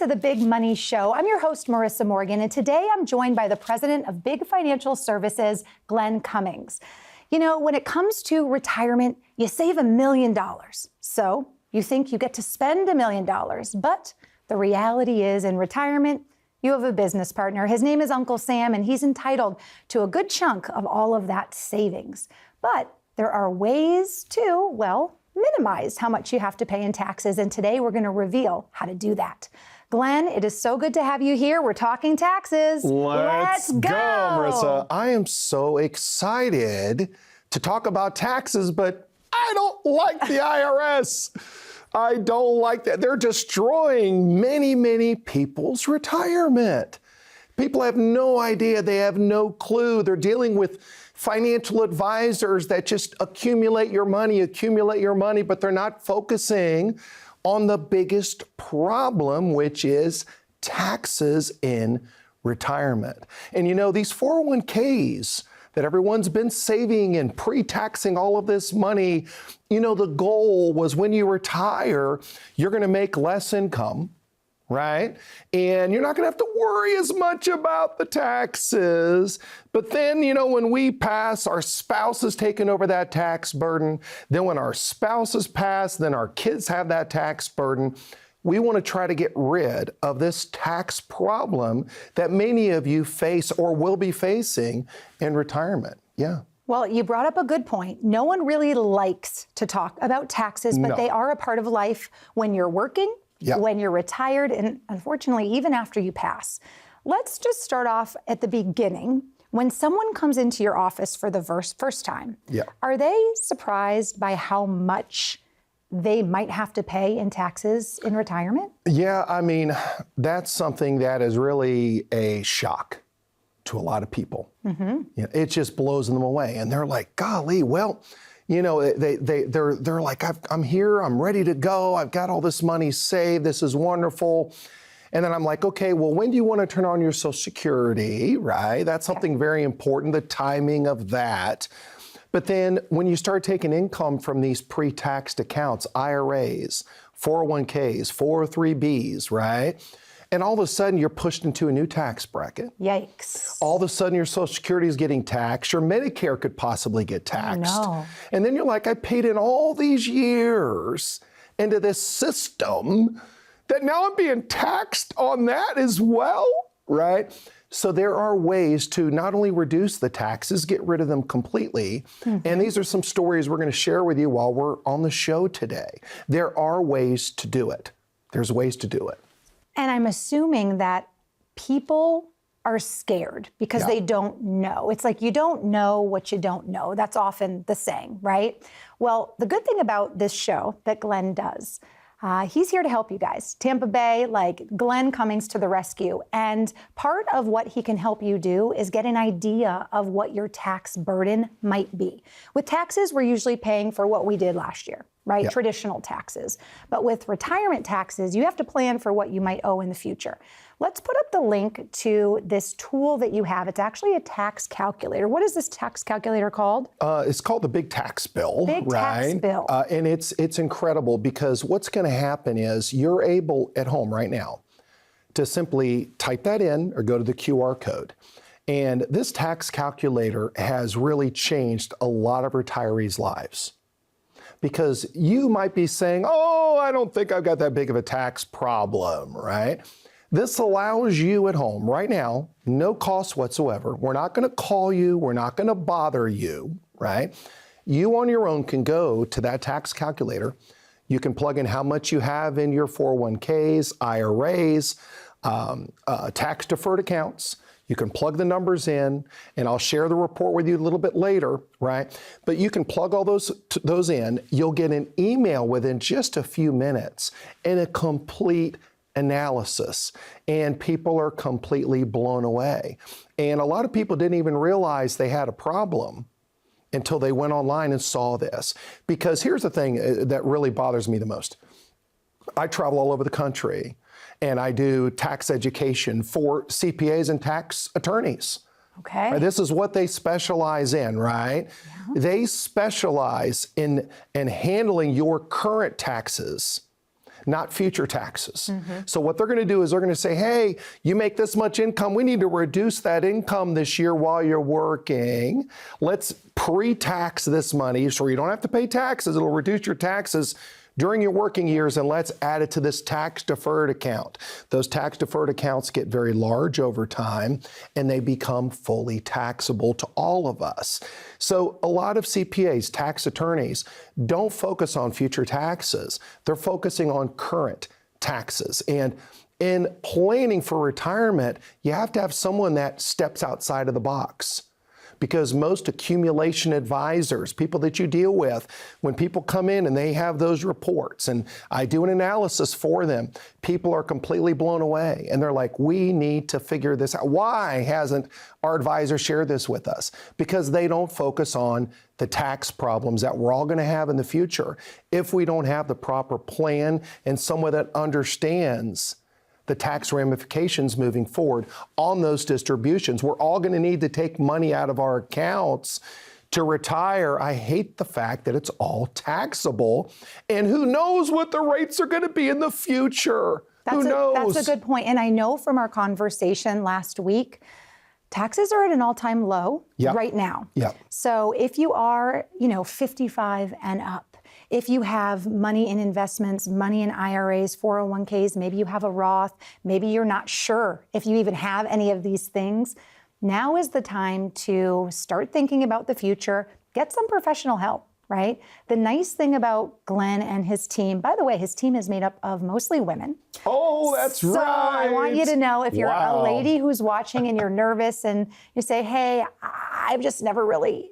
to the Big Money Show. I'm your host, Marissa Morgan, and today I'm joined by the president of Big Financial Services, Glenn Cummings. You know, when it comes to retirement, you save $1 million. So you think you get to spend $1 million, but the reality is in retirement, you have a business partner. His name is Uncle Sam, and he's entitled to a good chunk of all of that savings. But there are ways to, well, minimize how much you have to pay in taxes. And today we're going to reveal how to do that. Glenn, it is so good to have you here. We're talking taxes. Let's go, Marissa. I am so excited to talk about taxes, but I don't like the IRS. I don't like that. They're destroying many, many people's retirement. People have no idea. They have no clue. They're dealing with financial advisors that just accumulate your money, but they're not focusing on the biggest problem, which is taxes in retirement. And you know, these 401ks that everyone's been saving and pre-taxing all of this money, you know, the goal was when you retire, you're going to make less income, right? And you're not going to have to worry as much about the taxes. But then, you know, when we pass, our spouse is taking over that tax burden. Then when our spouses pass, then our kids have that tax burden. We want to try to get rid of this tax problem that many of you face or will be facing in retirement. Yeah. Well, you brought up a good point. No one really likes to talk about taxes, but they are a part of life when you're working, when you're retired, and unfortunately, even after you pass. Let's just start off at the beginning. When someone comes into your office for the first time, are they surprised by how much they might have to pay in taxes in retirement? Yeah, I mean, that's something that is really a shock to a lot of people. You know, it just blows them away. And they're like, golly, well, you know, they're like, I'm here, I'm ready to go, I've got all this money saved, this is wonderful. And then I'm like, okay, well, when do you want to turn on your Social Security, right? That's something very important, the timing of that. But then when you start taking income from these pre-taxed accounts, IRAs, 401ks, 403bs, right? And all of a sudden you're pushed into a new tax bracket. Yikes. All of a sudden your Social Security is getting taxed. Your Medicare could possibly get taxed. Oh, no. And then you're like, I paid in all these years into this system that now I'm being taxed on that as well, right? So there are ways to not only reduce the taxes, get rid of them completely. And these are some stories we're going to share with you while we're on the show today. There are ways to do it. There's ways to do it. And I'm assuming that people are scared because they don't know. It's like you don't know what you don't know. That's often the saying, right? Well, the good thing about this show that Glenn does, he's here to help you guys. Tampa Bay, like Glenn Cummings to the rescue. And part of what he can help you do is get an idea of what your tax burden might be. With taxes, we're usually paying for what we did last year, right? Traditional taxes. But with retirement taxes, you have to plan for what you might owe in the future. Let's put up the link to this tool that you have. It's actually a tax calculator. What is this tax calculator called? It's called the Big Tax Bill, Tax Bill. And it's incredible because what's going to happen is you're able at home right now to simply type that in or go to the QR code. And this tax calculator has really changed a lot of retirees' lives. Because you might be saying, oh, I don't think I've got that big of a tax problem, right? This allows you at home right now, no cost whatsoever. We're not going to call you. We're not going to bother you, right? You on your own can go to that tax calculator. You can plug in how much you have in your 401ks, IRAs, tax deferred accounts. You can plug the numbers in, and I'll share the report with you a little bit later, right? But you can plug all those in. You'll get an email within just a few minutes and a complete analysis, and people are completely blown away. And a lot of people didn't even realize they had a problem until they went online and saw this. Because here's the thing that really bothers me the most. I travel all over the country, and I do tax education for CPAs and tax attorneys. Okay. This is what they specialize in, right? They specialize in handling your current taxes not future taxes. So what they're going to do is they're going to say, hey, you make this much income. We need to reduce that income this year while you're working. Let's pre-tax this money so you don't have to pay taxes. It'll reduce your taxes during your working years, and let's add it to this tax-deferred account. Those tax-deferred accounts get very large over time, and they become fully taxable to all of us. So a lot of CPAs, tax attorneys, don't focus on future taxes. They're focusing on current taxes. And in planning for retirement, you have to have someone that steps outside of the box. Because most accumulation advisors, people that you deal with, when people come in and they have those reports and I do an analysis for them, people are completely blown away. And they're like, we need to figure this out. Why hasn't our advisor shared this with us? Because they don't focus on the tax problems that we're all going to have in the future if we don't have the proper plan and someone that understands the tax ramifications moving forward on those distributions. We're all going to need to take money out of our accounts to retire. I hate the fact that it's all taxable, and who knows what the rates are going to be in the future. Who knows? That's a good point. And I know from our conversation last week, taxes are at an all-time low right now. So if you are, 55 and up, if you have money in investments, money in IRAs, 401ks, maybe you have a Roth, maybe you're not sure if you even have any of these things, now is the time to start thinking about the future, get some professional help, right? The nice thing about Glenn and his team, by the way, his team is made up of mostly women. Oh, that's right. So I want you to know, if you're a lady who's watching and you're nervous and you say, hey, I've just never really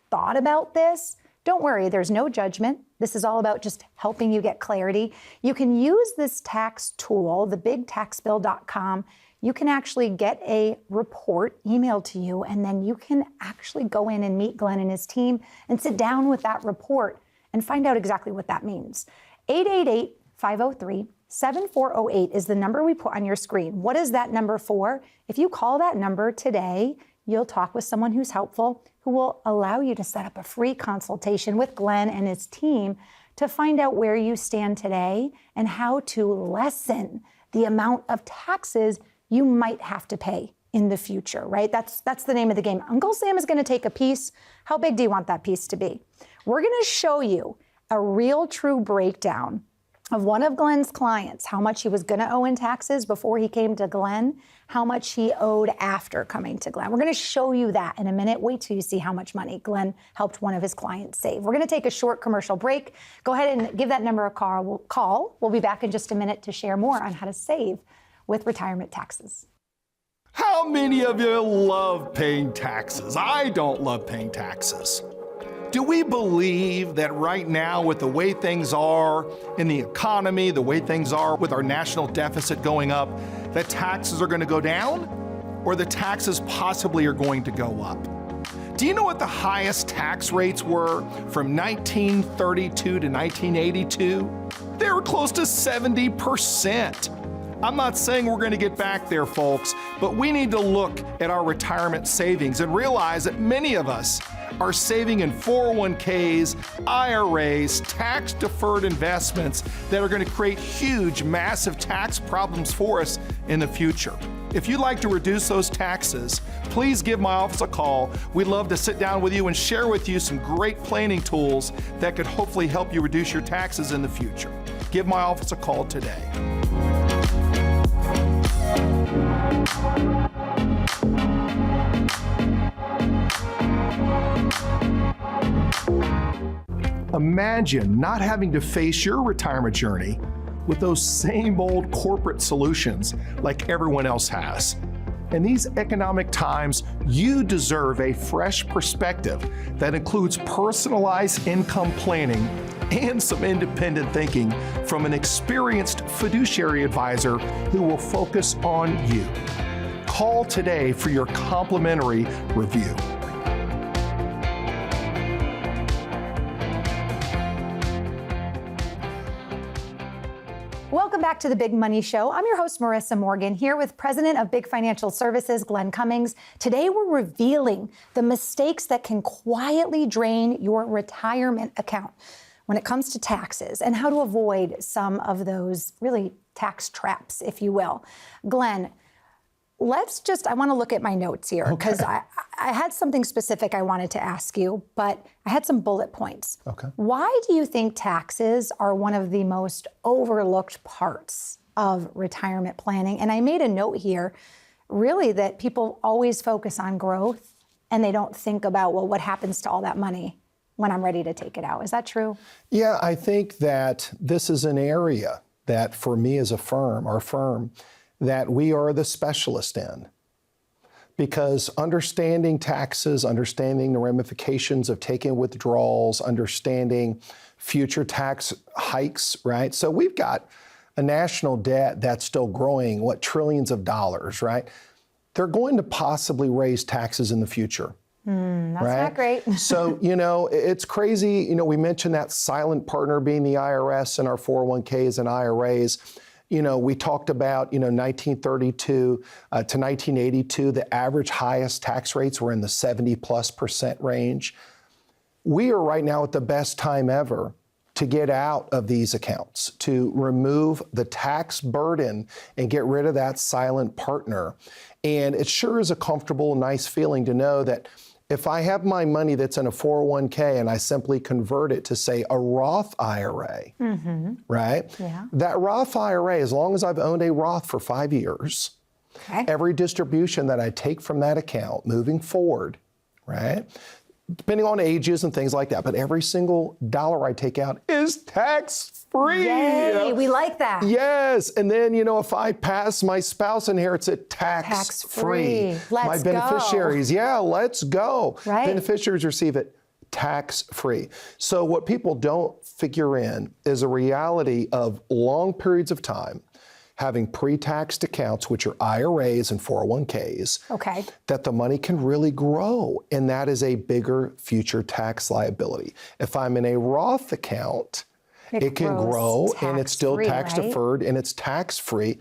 thought about this, don't worry, there's no judgment. This is all about just helping you get clarity. You can use this tax tool, thebigtaxbill.com. You can actually get a report emailed to you, and then you can actually go in and meet Glenn and his team and sit down with that report and find out exactly what that means. 888-503-7408 is the number we put on your screen. What is that number for? If you call that number today, you'll talk with someone who's helpful, who will allow you to set up a free consultation with Glenn and his team to find out where you stand today and how to lessen the amount of taxes you might have to pay in the future, right? That's the name of the game. Uncle Sam is going to take a piece. How big do you want that piece to be? We're going to show you a real true breakdown of one of Glenn's clients, how much he was going to owe in taxes before he came to Glenn, how much he owed after coming to Glenn. We're going to show you that in a minute. Wait till you see how much money Glenn helped one of his clients save. We're going to take a short commercial break. Go ahead and give that number a call. We'll be back in just a minute to share more on how to save with retirement taxes. How many of you love paying taxes? I don't love paying taxes. Do we believe that right now, with the way things are in the economy, the way things are with our national deficit going up, that taxes are going to go down, or the taxes possibly are going to go up? Do you know what the highest tax rates were from 1932 to 1982? They were close to 70%. I'm not saying we're going to get back there, folks, but we need to look at our retirement savings and realize that many of us are saving in 401ks, IRAs, tax-deferred investments that are going to create huge, massive tax problems for us in the future. If you'd like to reduce those taxes, please give my office a call. We'd love to sit down with you and share with you some great planning tools that could hopefully help you reduce your taxes in the future. Give my office a call today. Imagine not having to face your retirement journey with those same old corporate solutions like everyone else has. In these economic times, you deserve a fresh perspective that includes personalized income planning and some independent thinking from an experienced fiduciary advisor who will focus on you. Call today for your complimentary review. Welcome back to the Big Money Show. I'm your host, Marissa Morgan, here with President of Big Financial Services, Glenn Cummings. Today, we're revealing the mistakes that can quietly drain your retirement account. when it comes to taxes and how to avoid some of those really tax traps, if you will. Glenn, I want to look at my notes here because I had something specific I wanted to ask you, but I had some bullet points. Okay. Why do you think taxes are one of the most overlooked parts of retirement planning? And I made a note here, really, that people always focus on growth and they don't think about, well, what happens to all that money when I'm ready to take it out? Is that true? Yeah, I think that this is an area that for me as a firm, our firm, that we are the specialist in. Because understanding taxes, understanding the ramifications of taking withdrawals, understanding future tax hikes, right? So we've got a national debt that's still growing, trillions of dollars, right? They're going to possibly raise taxes in the future. That's right? not great. So, it's crazy. We mentioned that silent partner being the IRS in our 401ks and IRAs. We talked about, 1932 to 1982, the average highest tax rates were in the 70+% range. We are right now at the best time ever to get out of these accounts, to remove the tax burden and get rid of that silent partner. And it sure is a comfortable, nice feeling to know that if I have my money that's in a 401k and I simply convert it to, say, a Roth IRA, right? Yeah. That Roth IRA, as long as I've owned a Roth for 5 years, every distribution that I take from that account moving forward, right? Depending on ages and things like that, but every single dollar I take out is tax-free. Yay, we like that. Yes, and then, if I pass, my spouse inherits it tax-free. Tax-free. My Let's beneficiaries, let's go. Right. Beneficiaries receive it tax-free. So what people don't figure in is a reality of long periods of time having pre-taxed accounts, which are IRAs and 401ks, that the money can really grow, and that is a bigger future tax liability. If I'm in a Roth account, it can grow and it's still tax deferred and it's tax-free.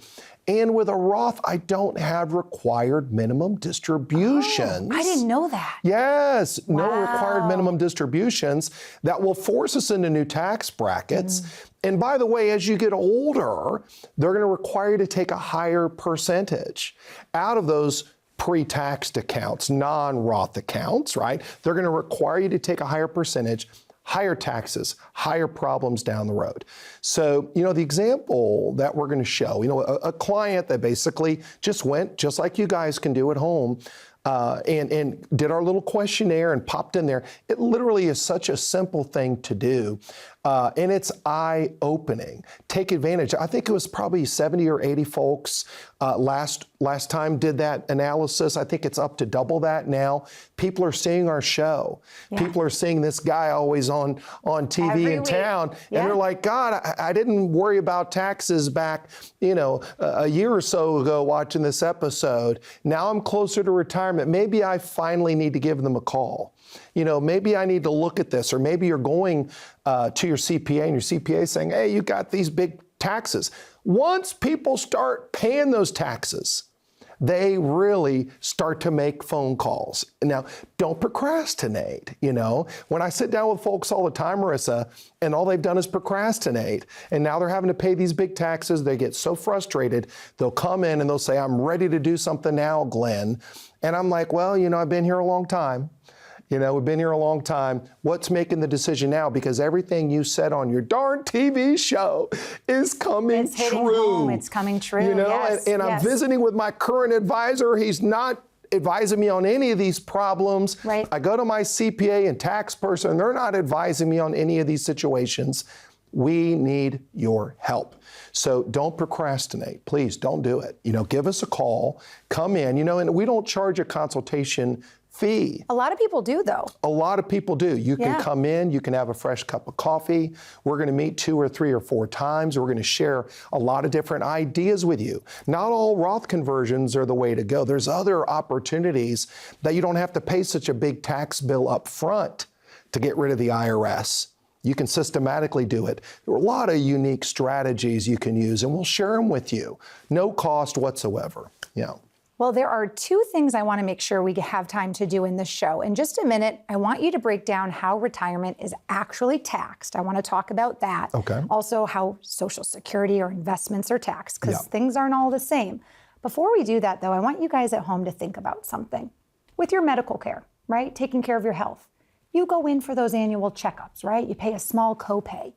And with a Roth, I don't have required minimum distributions. I didn't know that. Yes, no required minimum distributions that will force us into new tax brackets. And by the way, as you get older, they're going to require you to take a higher percentage out of those pre-taxed accounts, non-Roth accounts, right? They're going to require you to take a higher percentage, higher taxes, higher problems down the road. So, the example that we're going to show, a client that basically just went, just like you guys can do at home, and did our little questionnaire and popped in there. It literally is such a simple thing to do. And it's eye-opening. Take advantage. I think it was probably 70 or 80 folks last time did that analysis. I think it's up to double that now. People are seeing our show. Yeah. People are seeing this guy always on TV Every in week. town. Yeah. And they're like, God, I didn't worry about taxes back, a year or so ago watching this episode. Now I'm closer to retirement. Maybe I finally need to give them a call. Maybe I need to look at this, or maybe you're going to your CPA and your CPA is saying, hey, you got these big taxes. Once people start paying those taxes, they really start to make phone calls. Now, don't procrastinate. When I sit down with folks all the time, Marissa, and all they've done is procrastinate, and now they're having to pay these big taxes, they get so frustrated, they'll come in and they'll say, I'm ready to do something now, Glenn. And I'm like, well, I've been here a long time. We've been here a long time. What's making the decision now? Because everything you said on your darn TV show is coming It's hitting home. It's coming true. Yes, and I'm visiting with my current advisor. He's not advising me on any of these problems. Right. I go to my CPA and tax person. They're not advising me on any of these situations. We need your help. So don't procrastinate. Please don't do it. Give us a call. Come in. And we don't charge a consultation fee. A lot of people do, though. A lot of people do. You can come in, you can have a fresh cup of coffee. We're going to meet 2 or 3 or 4 times. We're going to share a lot of different ideas with you. Not all Roth conversions are the way to go. There's other opportunities that you don't have to pay such a big tax bill up front to get rid of the IRS. You can systematically do it. There are a lot of unique strategies you can use, and we'll share them with you. No cost whatsoever. Well, there are two things I want to make sure we have time to do in this show. In just a minute, I want you to break down how retirement is actually taxed. I want to talk about that. Okay. Also, how Social Security or investments are taxed, because Yeah. things aren't all the same. Before we do that, though, I want you guys at home to think about something. With your medical care, right? Taking care of your health. You go in for those annual checkups, right? You pay a small copay.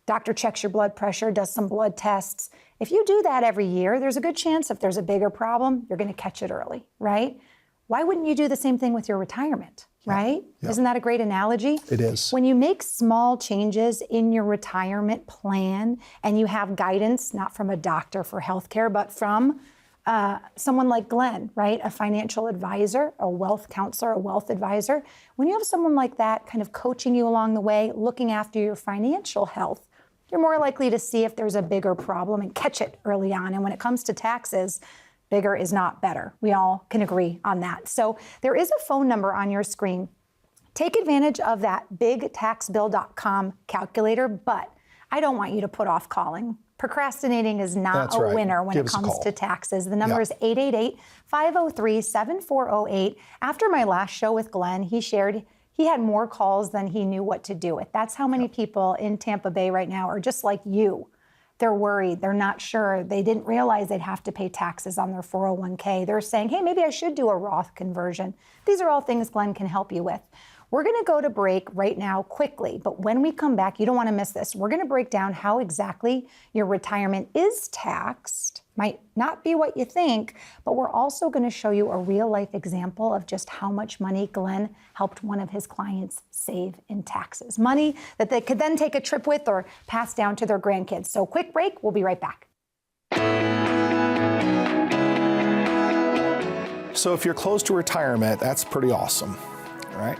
Doctor checks your blood pressure, does some blood tests. If you do that every year, there's a good chance if there's a bigger problem, you're going to catch it early, right? Why wouldn't you do the same thing with your retirement, right? Yeah. Isn't that a great analogy? It is. When you make small changes in your retirement plan and you have guidance, not from a doctor for healthcare, but from someone like Glenn, right? A financial advisor, a wealth counselor, a wealth advisor. When you have someone like that kind of coaching you along the way, looking after your financial health, you're more likely to see if there's a bigger problem and catch it early on. And when it comes to taxes, bigger is not better. We all can agree on that. So there is a phone number on your screen. Take advantage of that bigtaxbill.com calculator, but I don't want you to put off calling. Procrastinating is not That's a right. winner when Give it us a comes call. to taxes. The number Yeah. is 888-503-7408. After my last show with Glenn, he shared he had more calls than he knew what to do with. That's how many people in Tampa Bay right now are just like you. They're worried. They're not sure. They didn't realize they'd have to pay taxes on their 401k. They're saying, hey, maybe I should do a Roth conversion. These are all things Glenn can help you with. We're going to go to break right now quickly, but when we come back, you don't want to miss this. We're going to break down how exactly your retirement is taxed. Might not be what you think, but we're also going to show you a real life example of just how much money Glenn helped one of his clients save in taxes. Money that they could then take a trip with or pass down to their grandkids. So quick break, we'll be right back. So if you're close to retirement, that's pretty awesome, right?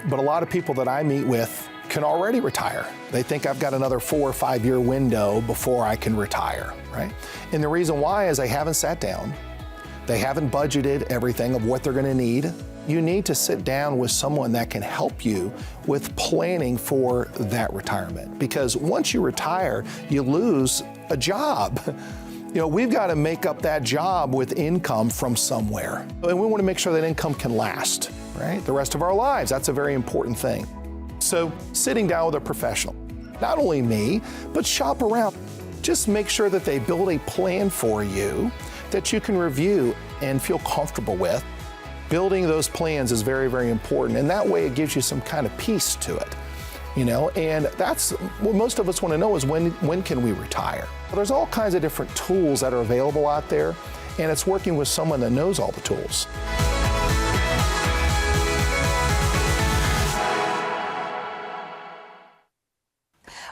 But a lot of people that I meet with can already retire. They think I've got another 4 or 5 year window before I can retire, right? And the reason why is they haven't sat down. They haven't budgeted everything of what they're going to need. You need to sit down with someone that can help you with planning for that retirement. Because once you retire, you lose a job. You know, we've got to make up that job with income from somewhere. And we want to make sure that income can last, right? The rest of our lives. That's a very important thing. So sitting down with a professional, not only me, but shop around. Just make sure that they build a plan for you that you can review and feel comfortable with. Building those plans is very, very important. And that way it gives you some kind of peace to it. You know, and that's what most of us want to know is when can we retire? Well, there's all kinds of different tools that are available out there, and it's working with someone that knows all the tools.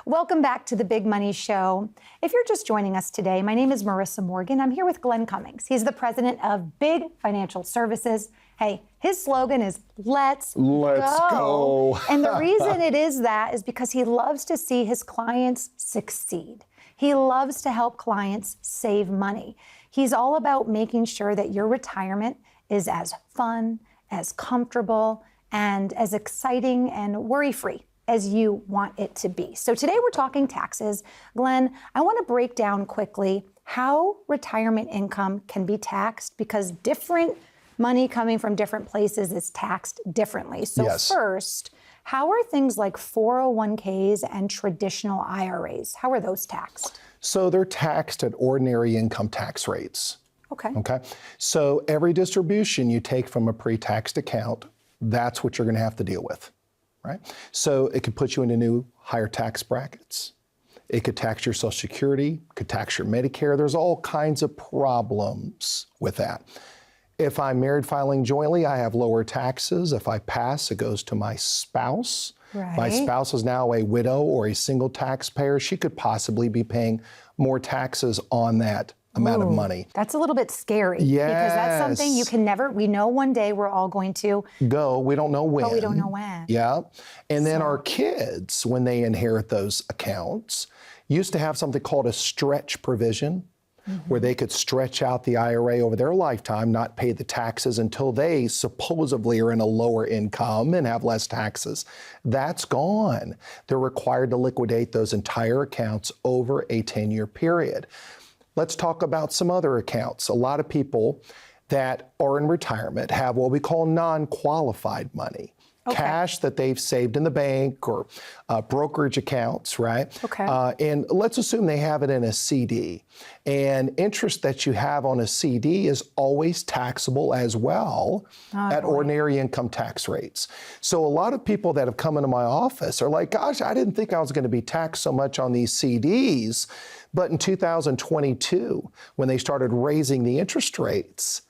Welcome back to the Big Money Show. If you're just joining us today, my name is Marissa Morgan. I'm here with Glenn Cummings. He's the president of Big Financial Services. Hey, his slogan is Let's go. And the reason it is that is because he loves to see his clients succeed. He loves to help clients save money. He's all about making sure that your retirement is as fun, as comfortable, and as exciting and worry-free as you want it to be. So today we're talking taxes. Glenn, I want to break down quickly how retirement income can be taxed because different money coming from different places is taxed differently. So Yes. First, how are things like 401ks and traditional IRAs, how are those taxed? So they're taxed at ordinary income tax rates. Okay. So every distribution you take from a pre-taxed account, that's what you're going to have to deal with, right? So it could put you into new higher tax brackets. It could tax your Social Security, could tax your Medicare. There's all kinds of problems with that. If I'm married filing jointly, I have lower taxes. If I pass, it goes to my spouse. Right. My spouse is now a widow or a single taxpayer. She could possibly be paying more taxes on that amount of money. That's a little bit scary because that's something you Yes. can never, we know one day we're all going to, Go, we don't know when. but we don't know when. Yeah. And then our kids, when they inherit those accounts, used to have something called a stretch provision, where they could stretch out the IRA over their lifetime, not pay the taxes until they supposedly are in a lower income and have less taxes. That's gone. They're required to liquidate those entire accounts over a 10-year period. Let's talk about some other accounts. A lot of people that are in retirement have what we call non-qualified money. Okay. Cash that they've saved in the bank or brokerage accounts, right? Okay. And let's assume they have it in a CD. And interest that you have on a CD is always taxable as well at ordinary income tax rates. So a lot of people that have come into my office are like, gosh, I didn't think I was going to be taxed so much on these CDs. But in 2022, when they started raising the interest rates,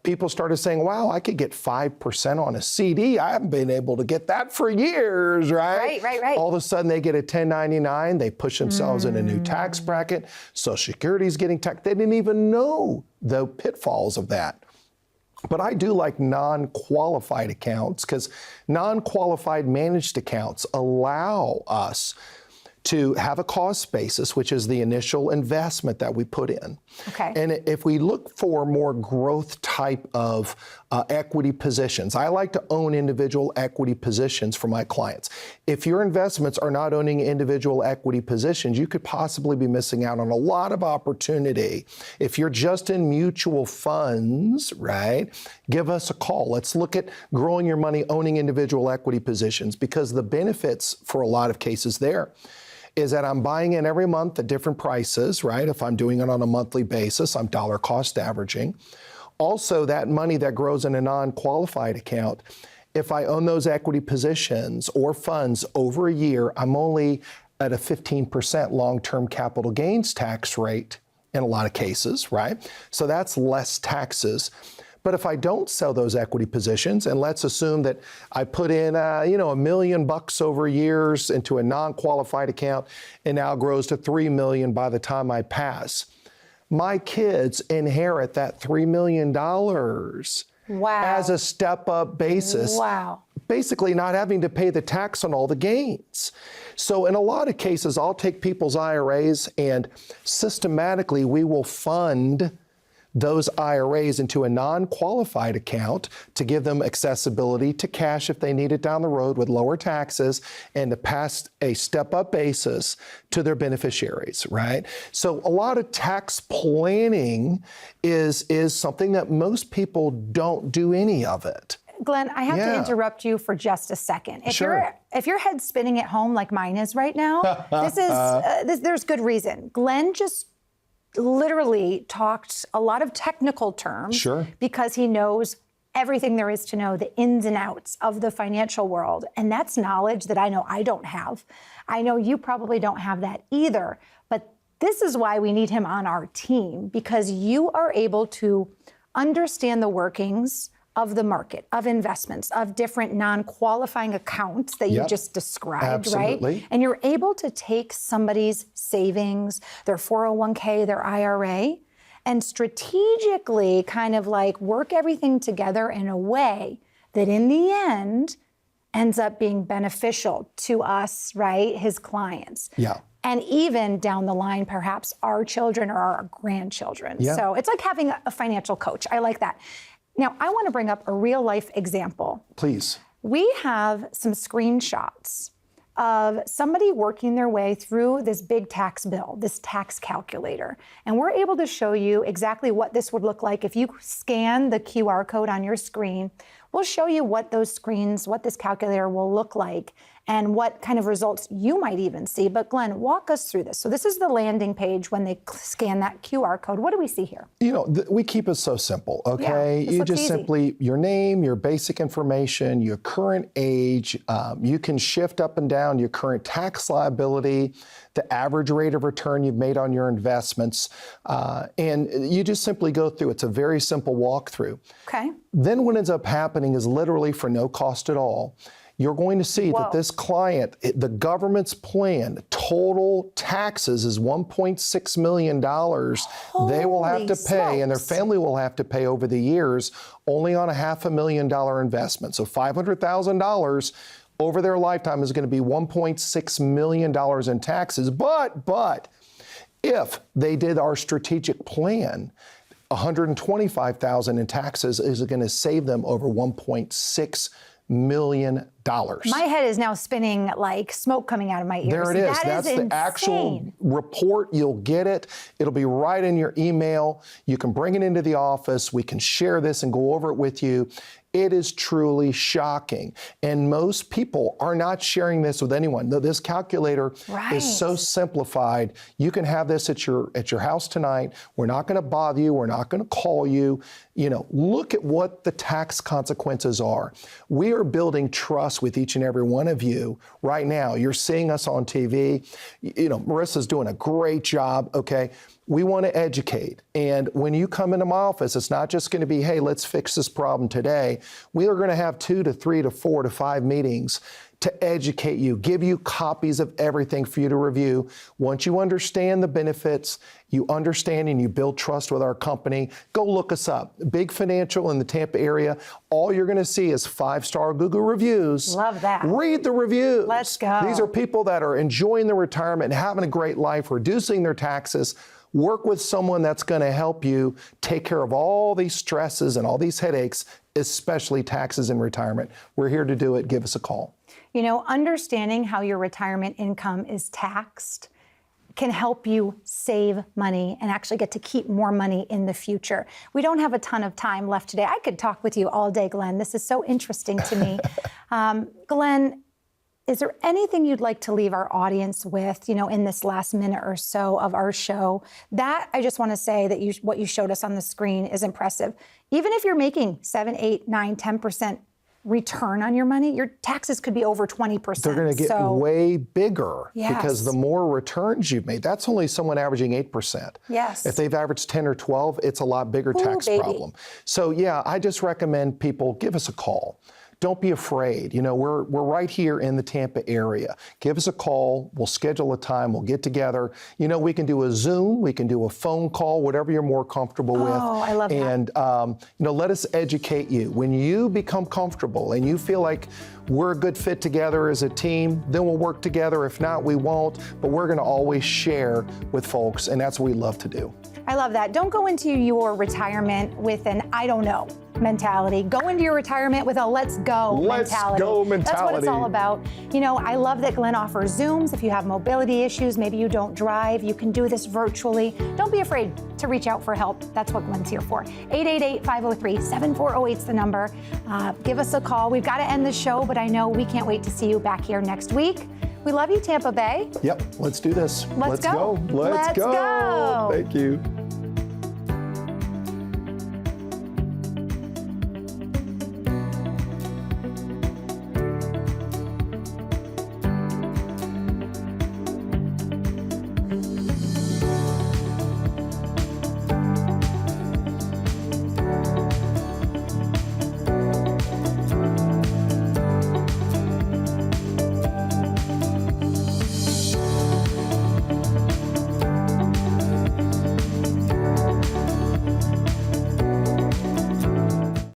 people started saying, wow, I could get 5% on a CD. I haven't been able to get that for years, right? Right. All of a sudden they get a 1099, they push themselves in a new tax bracket, Social Security's getting taxed. They didn't even know the pitfalls of that. But I do like non-qualified accounts because non-qualified managed accounts allow us to have a cost basis, which is the initial investment that we put in. Okay. And if we look for more growth type of equity positions, I like to own individual equity positions for my clients. If your investments are not owning individual equity positions, you could possibly be missing out on a lot of opportunity. If you're just in mutual funds, right, give us a call. Let's look at growing your money owning individual equity positions, because the benefits for a lot of cases there is that I'm buying in every month at different prices, right? If I'm doing it on a monthly basis, I'm dollar cost averaging. Also, that money that grows in a non-qualified account, if I own those equity positions or funds over a year, I'm only at a 15% long-term capital gains tax rate in a lot of cases, right? So that's less taxes. But if I don't sell those equity positions, and let's assume that I put in, $1 million over years into a non-qualified account, and now grows to $3 million by the time I pass, my kids inherit that $3 million as a step-up basis. Wow. Basically not having to pay the tax on all the gains. So in a lot of cases, I'll take people's IRAs and systematically we will fund those IRAs into a non-qualified account to give them accessibility to cash if they need it down the road with lower taxes, and to pass a step-up basis to their beneficiaries, right? So a lot of tax planning is something that most people don't do any of it. Glenn, I have to interrupt you for just a second. If your head's spinning at home like mine is right now, there's good reason. Glenn just literally talked a lot of technical terms because he knows everything there is to know, the ins and outs of the financial world. And that's knowledge that I know I don't have. I know you probably don't have that either. But this is why we need him on our team, because you are able to understand the workings of the market, of investments, of different non-qualifying accounts that you just described, right? And you're able to take somebody's savings, their 401k, their IRA, and strategically kind of like work everything together in a way that in the end ends up being beneficial to us, right? His clients. Yeah. And even down the line, perhaps our children or our grandchildren. So it's like having a financial coach. I like that. Now, I want to bring up a real life example. Please. We have some screenshots of somebody working their way through this big tax bill, this tax calculator. And we're able to show you exactly what this would look like if you scan the QR code on your screen. We'll show you what those screens, what this calculator will look like, and what kind of results you might even see. But Glenn, walk us through this. So this is the landing page when they scan that QR code. What do we see here? We keep it so simple, okay? You just simply, your name, your basic information, your current age, you can shift up and down your current tax liability, the average rate of return you've made on your investments, and you just simply go through. It's a very simple walkthrough. Okay. Then what ends up happening is literally for no cost at all, you're going to see that this client, the government's plan, total taxes is $1.6 million they will have to pay, and their family will have to pay over the years, only on a $500,000 investment. So $500,000 over their lifetime is going to be $1.6 million in taxes. But if they did our strategic plan, $125,000 in taxes is going to save them over $1.6 million. My head is now spinning like smoke coming out of my ears. There it is. That That's is the insane. actual report. You'll get it. It'll be right in your email. You can bring it into the office. We can share this and go over it with you. It is truly shocking. And most people are not sharing this with anyone. This calculator is so simplified. You can have this at your house tonight. We're not going to bother you. We're not going to call you. You know, look at what the tax consequences are. We are building trust with each and every one of you right now. You're seeing us on TV. You know, Marissa's doing a great job, okay? We want to educate. And when you come into my office, it's not just going to be, hey, let's fix this problem today. We are going to have 2 to 3 to 4 to 5 meetings to educate you, give you copies of everything for you to review. Once you understand the benefits, you understand and you build trust with our company, go look us up. Big Financial in the Tampa area. All you're going to see is 5-star Google reviews. Love that. Read the reviews. Let's go. These are people that are enjoying their retirement and having a great life, reducing their taxes. Work with someone that's going to help you take care of all these stresses and all these headaches, especially taxes in retirement. We're here to do it. Give us a call. You know, understanding how your retirement income is taxed can help you save money and actually get to keep more money in the future. We don't have a ton of time left today. I could talk with you all day, Glenn. This is so interesting to me. Glenn, is there anything you'd like to leave our audience with, you know, in this last minute or so of our show? That I just want to say that what you showed us on the screen is impressive. Even if you're making 7, 8, 9, 10% return on your money, your taxes could be over 20%. They're going to get way bigger because the more returns you've made, that's only someone averaging 8%. Yes. If they've averaged 10 or 12, it's a lot bigger tax problem. So yeah, I just recommend people give us a call. Don't be afraid. You know, we're right here in the Tampa area. Give us a call. We'll schedule a time. We'll get together. You know, we can do a Zoom. We can do a phone call, whatever you're more comfortable with. Oh, I love that. And, you know, let us educate you. When you become comfortable and you feel like we're a good fit together as a team, then we'll work together. If not, we won't. But we're going to always share with folks, and that's what we love to do. I love that. Don't go into your retirement with an I don't know mentality. Go into your retirement with a let's go mentality. Let's go mentality. That's what it's all about. You know, I love that Glenn offers Zooms. If you have mobility issues, maybe you don't drive, you can do this virtually. Don't be afraid to reach out for help. That's what Glenn's here for. 888-503-7408 is the number. Give us a call. We've got to end the show, but I know we can't wait to see you back here next week. We love you, Tampa Bay. Yep, let's do this. Let's go. Let's go. Thank you.